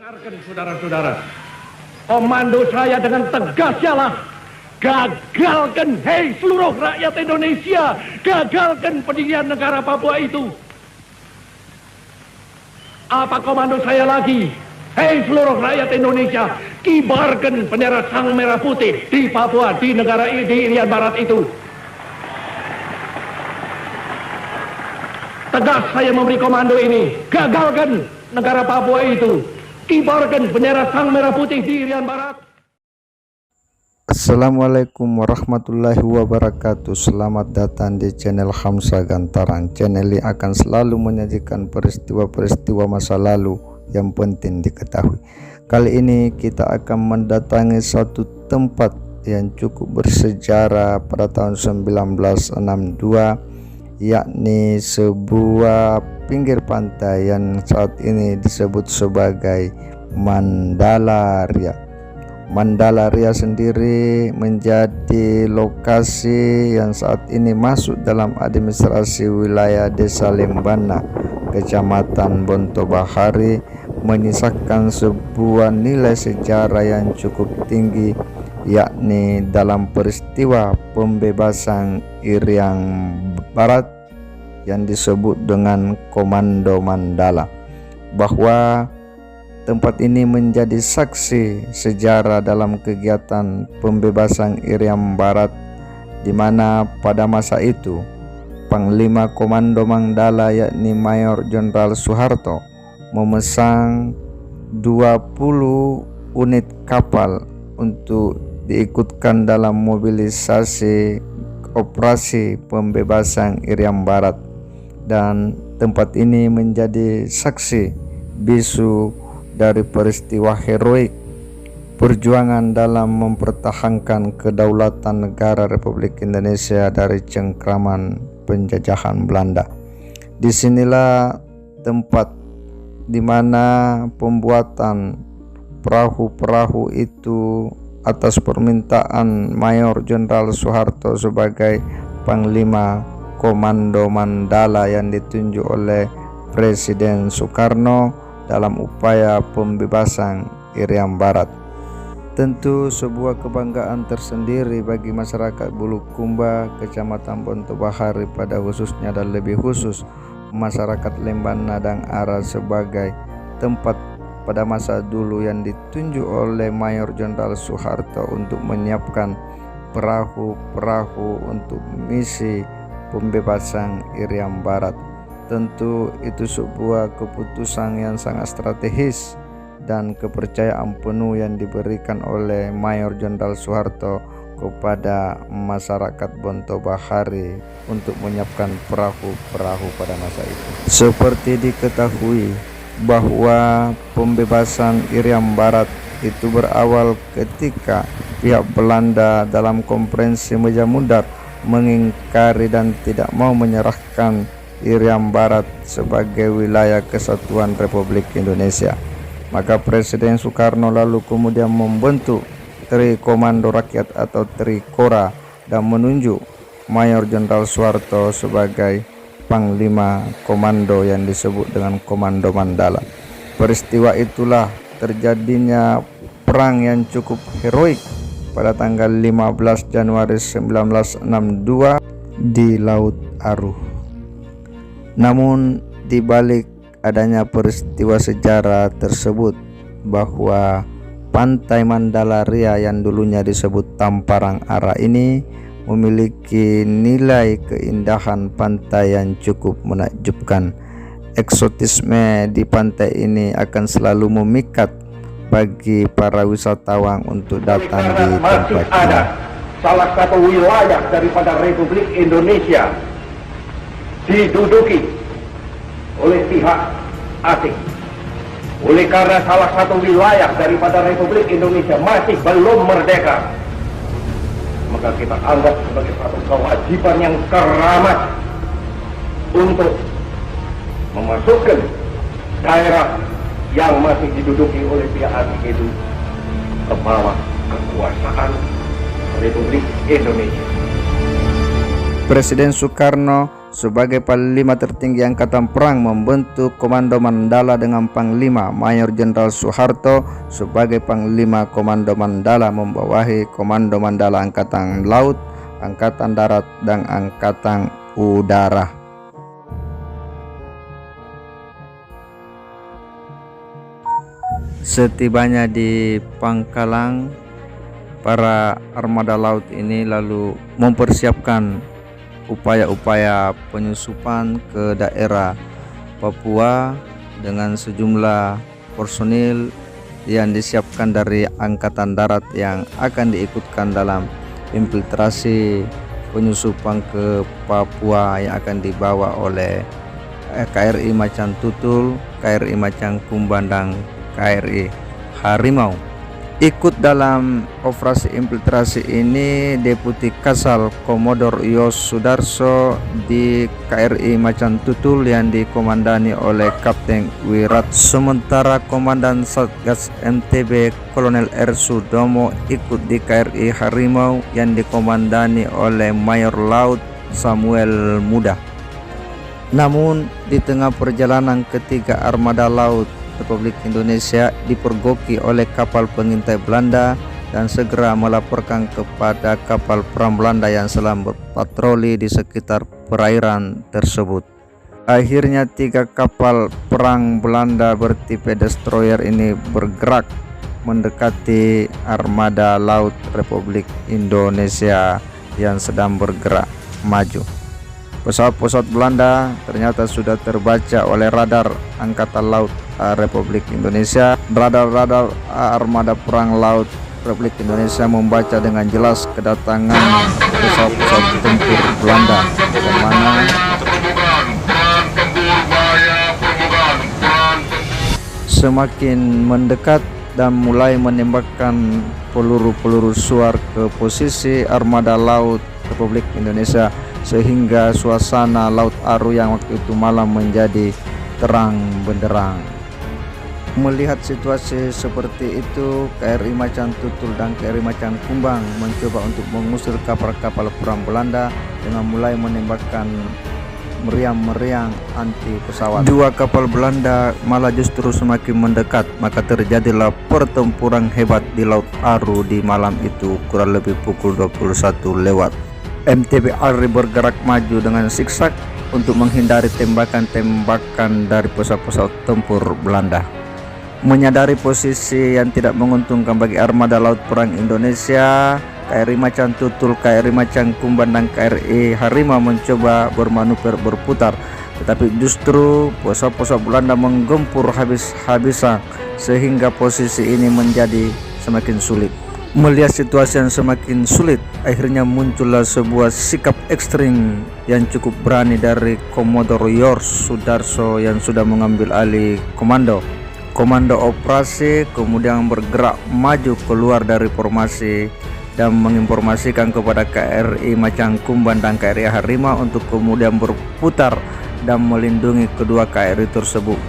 Dengarkan saudara-saudara, komando saya dengan tegas ialah gagalkan, hei seluruh rakyat Indonesia, gagalkan pendirian negara Papua itu. Apa komando saya lagi? Hei seluruh rakyat Indonesia, kibarkan bendera sang merah putih di Papua, di negara ini, di Irian Barat itu. Tegas saya memberi komando ini, gagalkan negara Papua itu, kibarkan bendera sang merah putih di Irian Barat. Assalamualaikum warahmatullahi wabarakatuh. Selamat datang di channel Hamzah Gantaran. Channel ini akan selalu menyajikan peristiwa-peristiwa masa lalu yang penting diketahui. Kali ini kita akan mendatangi satu tempat yang cukup bersejarah pada tahun 1962, yakni sebuah pinggir pantai yang saat ini disebut sebagai Mandala Ria. Mandala Ria sendiri menjadi lokasi yang saat ini masuk dalam administrasi wilayah Desa Lembana, Kecamatan Bontobahari, menyisakan sebuah nilai sejarah yang cukup tinggi, yakni dalam peristiwa pembebasan Irian Barat yang disebut dengan Komando Mandala, bahwa tempat ini menjadi saksi sejarah dalam kegiatan pembebasan Irian Barat, di mana pada masa itu Panglima Komando Mandala yakni Mayor Jenderal Soeharto memesan 20 unit kapal untuk diikutkan dalam mobilisasi operasi pembebasan Irian Barat, dan tempat ini menjadi saksi bisu dari peristiwa heroik perjuangan dalam mempertahankan kedaulatan negara Republik Indonesia dari cengkraman penjajahan Belanda. Disinilah tempat di mana pembuatan perahu-perahu itu atas permintaan Mayor Jenderal Soeharto sebagai Panglima Komando Mandala yang ditunjuk oleh Presiden Soekarno dalam upaya pembebasan Irian Barat. Tentu sebuah kebanggaan tersendiri bagi masyarakat Bulukumba, Kecamatan Bontobahari pada khususnya, dan lebih khusus masyarakat Lembana dan Ara sebagai tempat pada masa dulu yang ditunjuk oleh Mayor Jenderal Soeharto untuk menyiapkan perahu-perahu untuk misi pembebasan Irian Barat. Tentu itu sebuah keputusan yang sangat strategis dan kepercayaan penuh yang diberikan oleh Mayor Jenderal Soeharto kepada masyarakat Bontobahari untuk menyiapkan perahu-perahu pada masa itu. Seperti diketahui bahwa pembebasan Irian Barat itu berawal ketika pihak Belanda dalam konferensi Meja Mundar mengingkari dan tidak mau menyerahkan Irian Barat sebagai wilayah kesatuan Republik Indonesia. Maka Presiden Soekarno lalu kemudian membentuk Tri Komando Rakyat atau Trikora dan menunjuk Mayor Jenderal Soeharto sebagai Panglima Komando yang disebut dengan Komando Mandala. Peristiwa itulah terjadinya perang yang cukup heroik pada tanggal 15 Januari 1962 di Laut Aruh. Namun di balik adanya peristiwa sejarah tersebut, bahwa Pantai Mandala Ria yang dulunya disebut Tamparang Ara ini memiliki nilai keindahan pantai yang cukup menakjubkan. Eksotisme di pantai ini akan selalu memikat bagi para wisatawan untuk datang di tempat ini. Salah satu wilayah daripada Republik Indonesia diduduki oleh pihak asing. Oleh karena salah satu wilayah daripada Republik Indonesia masih belum merdeka, maka kita anggap sebagai satu kewajiban yang keramat untuk memasukkan daerah yang masih diduduki oleh pihak asing itu ke bawah kekuasaan Republik Indonesia. Presiden Soekarno sebagai Panglima tertinggi Angkatan Perang membentuk Komando Mandala dengan Panglima Mayor Jenderal Soeharto sebagai Panglima Komando Mandala membawahi Komando Mandala Angkatan Laut, Angkatan Darat, dan Angkatan Udara. Setibanya di Pangkalang, para armada laut ini lalu mempersiapkan upaya-upaya penyusupan ke daerah Papua dengan sejumlah personil yang disiapkan dari Angkatan Darat yang akan diikutkan dalam infiltrasi penyusupan ke Papua yang akan dibawa oleh KRI Macan Tutul, KRI Macan Kumbang, dan KRI Harimau. Ikut dalam operasi infiltrasi ini Deputi Kasal Komodor Yos Sudarso di KRI Macan Tutul yang dikomandani oleh Kapten Wirat, sementara Komandan Satgas MTB Kolonel R. Sudomo ikut di KRI Harimau yang dikomandani oleh Mayor Laut Samuel Muda. Namun di tengah perjalanan ketiga armada laut Republik Indonesia dipergoki oleh kapal pengintai Belanda dan segera melaporkan kepada kapal perang Belanda yang sedang berpatroli di sekitar perairan tersebut. Akhirnya 3 kapal perang Belanda bertipe destroyer ini bergerak mendekati armada laut Republik Indonesia yang sedang bergerak maju. Pesawat-pesawat Belanda ternyata sudah terbaca oleh radar Angkatan Laut Republik Indonesia. Radar-radar armada perang laut Republik Indonesia membaca dengan jelas kedatangan pesawat-pesawat tempur Belanda, yang mana semakin mendekat dan mulai menembakkan peluru-peluru suar ke posisi armada laut Republik Indonesia, sehingga suasana Laut Aru yang waktu itu malam menjadi terang benderang. Melihat situasi seperti itu, KRI Macan Tutul dan KRI Macan Kumbang mencoba untuk mengusir kapal-kapal perang Belanda dengan mulai menembakkan meriam-meriam anti pesawat. 2 kapal Belanda malah justru semakin mendekat, maka terjadilah pertempuran hebat di Laut Aru di malam itu kurang lebih pukul 21 lewat. MTB ARI bergerak maju dengan siksak untuk menghindari tembakan-tembakan dari pesawat-pesawat tempur Belanda. Menyadari posisi yang tidak menguntungkan bagi armada laut perang Indonesia, KRI Macan Tutul, KRI Macan Kumbang, dan KRI Harimau mencoba bermanuver berputar, tetapi justru pesawat-pesawat Belanda menggempur habis-habisan sehingga posisi ini menjadi semakin sulit. Melihat situasi yang semakin sulit, akhirnya muncullah sebuah sikap ekstrim yang cukup berani dari Komodor Yos Sudarso yang sudah mengambil alih komando operasi, kemudian bergerak maju keluar dari formasi dan menginformasikan kepada KRI Macan Kumbang dan KRI Harimau untuk kemudian berputar dan melindungi kedua KRI tersebut.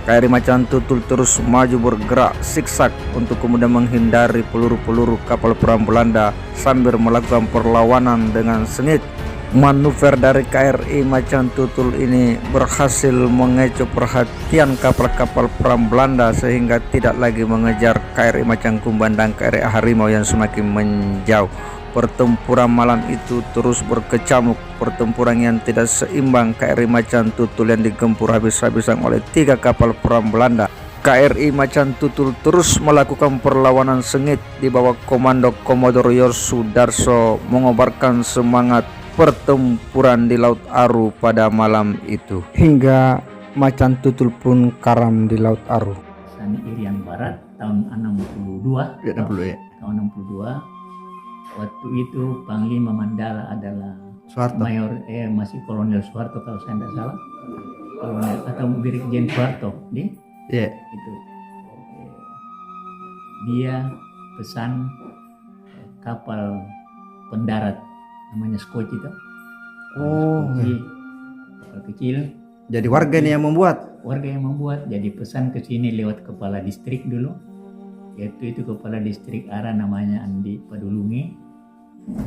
KRI Macan Tutul terus maju bergerak siksak untuk kemudian menghindari peluru-peluru kapal perang Belanda sambil melakukan perlawanan dengan sengit. Manuver dari KRI Macan Tutul ini berhasil mengecoh perhatian kapal-kapal perang Belanda sehingga tidak lagi mengejar KRI Macan Kumbang dan KRI Harimau yang semakin menjauh. Pertempuran malam itu terus berkecamuk, pertempuran yang tidak seimbang. KRI Macan Tutul yang digempur habis-habisan oleh 3 kapal perang Belanda. KRI Macan Tutul terus melakukan perlawanan sengit di bawah komando Komodor Yos Sudarso mengobarkan semangat pertempuran di Laut Aru pada malam itu, hingga Macan Tutul pun karam di Laut Aru. Sani Irian Barat tahun 62 Ya, 60 ya. tahun 62. Waktu itu Panglima Mandala adalah Soeharto. Masih Kolonel Soeharto kalau saya tidak salah, Kolonel atau Brigjen Soeharto Iya. itu. Dia pesan kapal pendarat namanya Skoci itu. Kapal kecil. Jadi warga nih yang membuat. Warga yang membuat, jadi pesan ke sini lewat kepala distrik dulu, yaitu itu kepala distrik Ara namanya Andi Padulungi,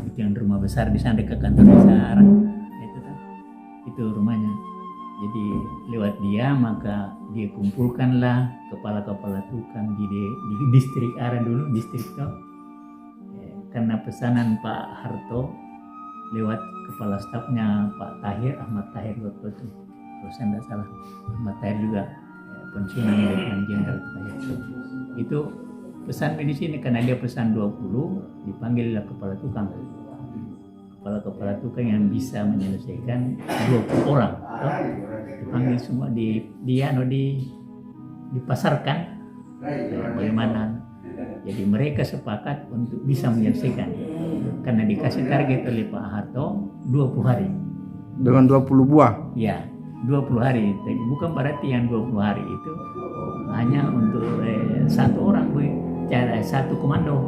itu yang rumah besar di sana dekat kantor desa Ara. Itu kan itu rumahnya. Jadi lewat dia maka dia kumpulkanlah kepala-kepala tukang di distrik Ara dulu, distrik itu. Karena pesanan Pak Harto lewat kepala stafnya Pak Tahir, Ahmad Tahir waktu itu. Kalau saya tidak salah, Ahmad Tahir juga pensiunan Letnan Jenderal Tahir. Itu pesan di sini karena dia pesan 20, dipanggillah kepala tukang. Kepala tukang yang bisa menyelesaikan 20 orang. Dipanggil semua dipasarkan bagaimana. Jadi mereka sepakat untuk bisa menyelesaikan karena dikasih target oleh Pak Harto 20 hari. Dengan 20 buah? Ya, 20 hari. Bukan berarti yang 20 hari itu hanya untuk satu orang, satu komando.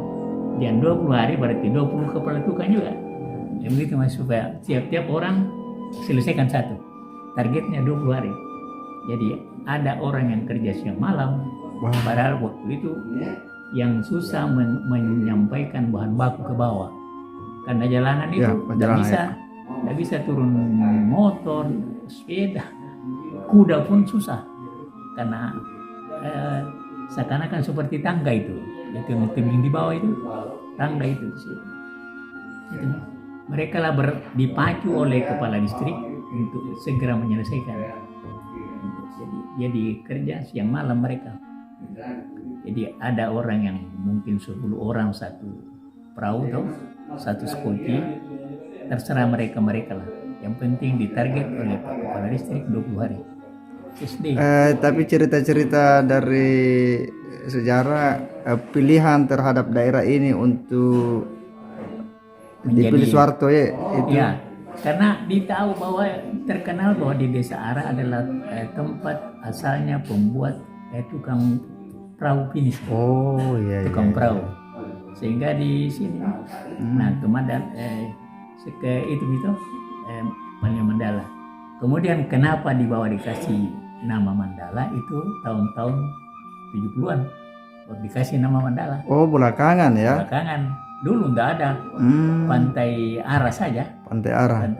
Yang 20 hari berarti 20 kepala tukang juga. Ya begitu Mas, supaya tiap orang selesaikan satu. Targetnya 20 hari. Jadi ada orang yang kerja siang malam. Padahal waktu itu yang susah menyampaikan bahan baku ke bawah. Karena jalanan itu tidak bisa turun motor, sepeda, kuda pun susah. Karena seakan-akan seperti tangga itu tebing di bawah itu, tangga itu di situ. Itu. Mereka lah dipacu oleh kepala distrik untuk segera menyelesaikan. Jadi kerja siang malam mereka. Jadi ada orang yang mungkin 10 orang satu perahu atau satu skoci, terserah mereka lah. Yang penting ditarget oleh Pak Kepala Distrik 20 hari. Tapi cerita-cerita dari sejarah pilihan terhadap daerah ini untuk dipilih Soeharto ya itu. Ya, karena ditahu bahwa terkenal bahwa di Desa Ara adalah tempat asalnya pembuat tukang perahu finish. Oh iya. Tukang perahu. Sehingga di sini, nah kemudian itu Malio Mandala. Kemudian kenapa dikasih nama Mandala itu tahun-tahun 70-an baru dikasih nama Mandala. Oh belakangan ya? Belakangan. Dulu nggak ada. Pantai Ara saja. Pantai Ara.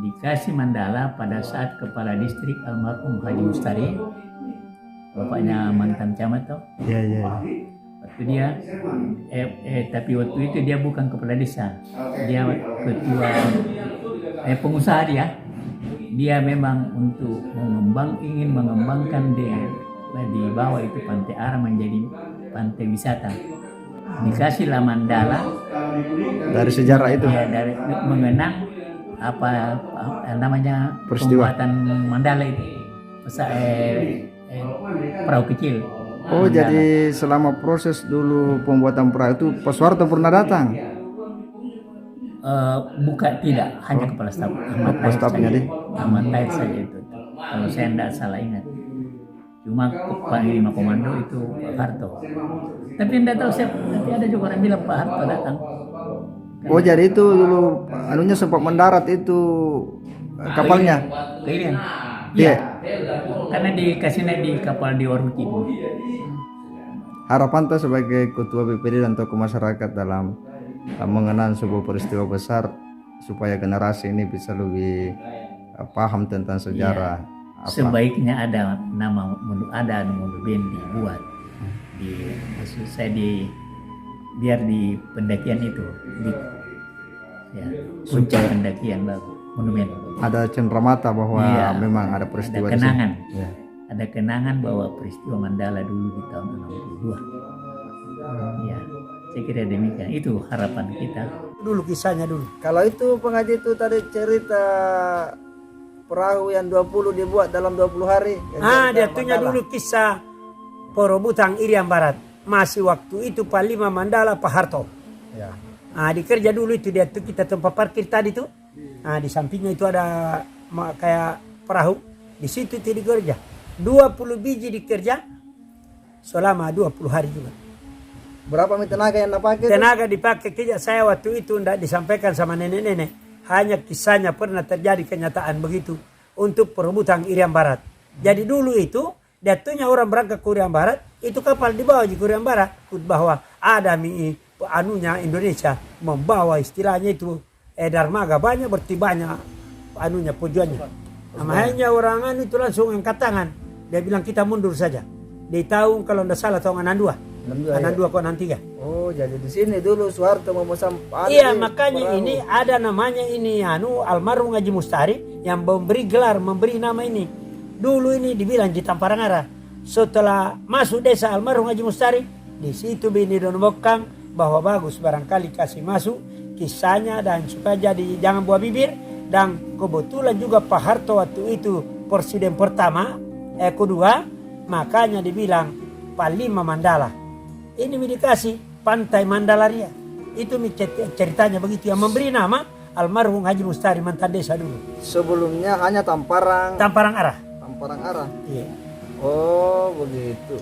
Dikasih Mandala pada saat Kepala Distrik almarhum Haji Mustari, bapaknya mantan camat toh. Iya. Waktu dia, tapi waktu itu dia bukan kepala desa, dia ketua pengusaha dia. Dia memang untuk ingin mengembangkan dia di bawah itu Pantai Ara menjadi pantai wisata. Dikasihlah Mandala dari sejarah itu. Ya, dari mengenang apa namanya peristiwa pembuatan Mandala itu, perahu kecil. Oh Mandala. Jadi selama proses dulu pembuatan perahu itu Pak Soeharto pernah datang? Tidak, hanya kepala staf Ahmad Tahir saja itu. Kalau saya tidak salah ingat. Cuma Panglima Komando itu Pak Harto. Tapi tidak tahu siapa. Tapi ada juga orang bilang Pak Harto datang. Oh jadi itu dulu anunya sempat mendarat itu kapalnya? Iya. Karena dikasihnya di kapal di Waruki. Harapan tuh sebagai ketua BPD dan tokoh masyarakat dalam mengenang sebuah peristiwa besar supaya generasi ini bisa lebih paham tentang sejarah. Iya. Sebaiknya ada monumen dibuat biar di pendakian itu puncak pendakian bagus monumen. Ada cenderamata bahwa memang ada peristiwa ada kenangan. Ada kenangan bahwa peristiwa Mandala dulu di tahun 62. Ya, saya kira demikian. Itu harapan kita. Dulu kisahnya dulu. Kalau itu pengaji itu tadi cerita perahu yang 20 dibuat dalam 20 hari. Dia tuhnya dulu kisah Porobutang Irian Barat. Masih waktu itu Panglima Mandala Pak Harto. Ya. Dikerja dulu itu dia tuh kita tempat parkir tadi tuh. Di sampingnya itu ada kayak perahu. Di situ itu dikerja. 20 biji dikerja selama 20 hari juga. Berapa tenaga yang dipakai? Tenaga dipakai kerja saya waktu itu tidak disampaikan sama nenek-nenek. Hanya kisahnya pernah terjadi kenyataan begitu untuk perebutan Irian Barat. Jadi dulu itu datunya orang berangkat ke Irian Barat, itu kapal dibawa di Irian Barat bahwa ada Indonesia membawa istilahnya itu darmaga banyak berarti banyak anunya pujuannya. Makanya orang anu itu langsung angkat tangan. Dia bilang kita mundur saja. Dia tahu kalau tidak salah tahun 62. 62 kok 63. Oh, jadi di sini dulu Soeharto memesan Iya, makanya ini ada namanya ini almarhum Haji Mustari yang memberi gelar, memberi nama ini. Dulu ini dibilang di Tamparangara. Setelah masuk desa almarhum Haji Mustari, di situ bini donbokang bahwa bagus barangkali kasih masuk kisahnya dan supaya jadi jangan buah bibir. Dan kebetulan juga Pak Harto waktu itu presiden pertama, kedua, makanya dibilang Panglima Mandala. Ini dikasih Pantai Mandalaria. Itu ceritanya begitu. Yang memberi nama almarhum Haji Mustari mantan desa dulu. Sebelumnya hanya Tamparang Tamparang Arah. Tamparang Arah. Iya. Oh, begitu.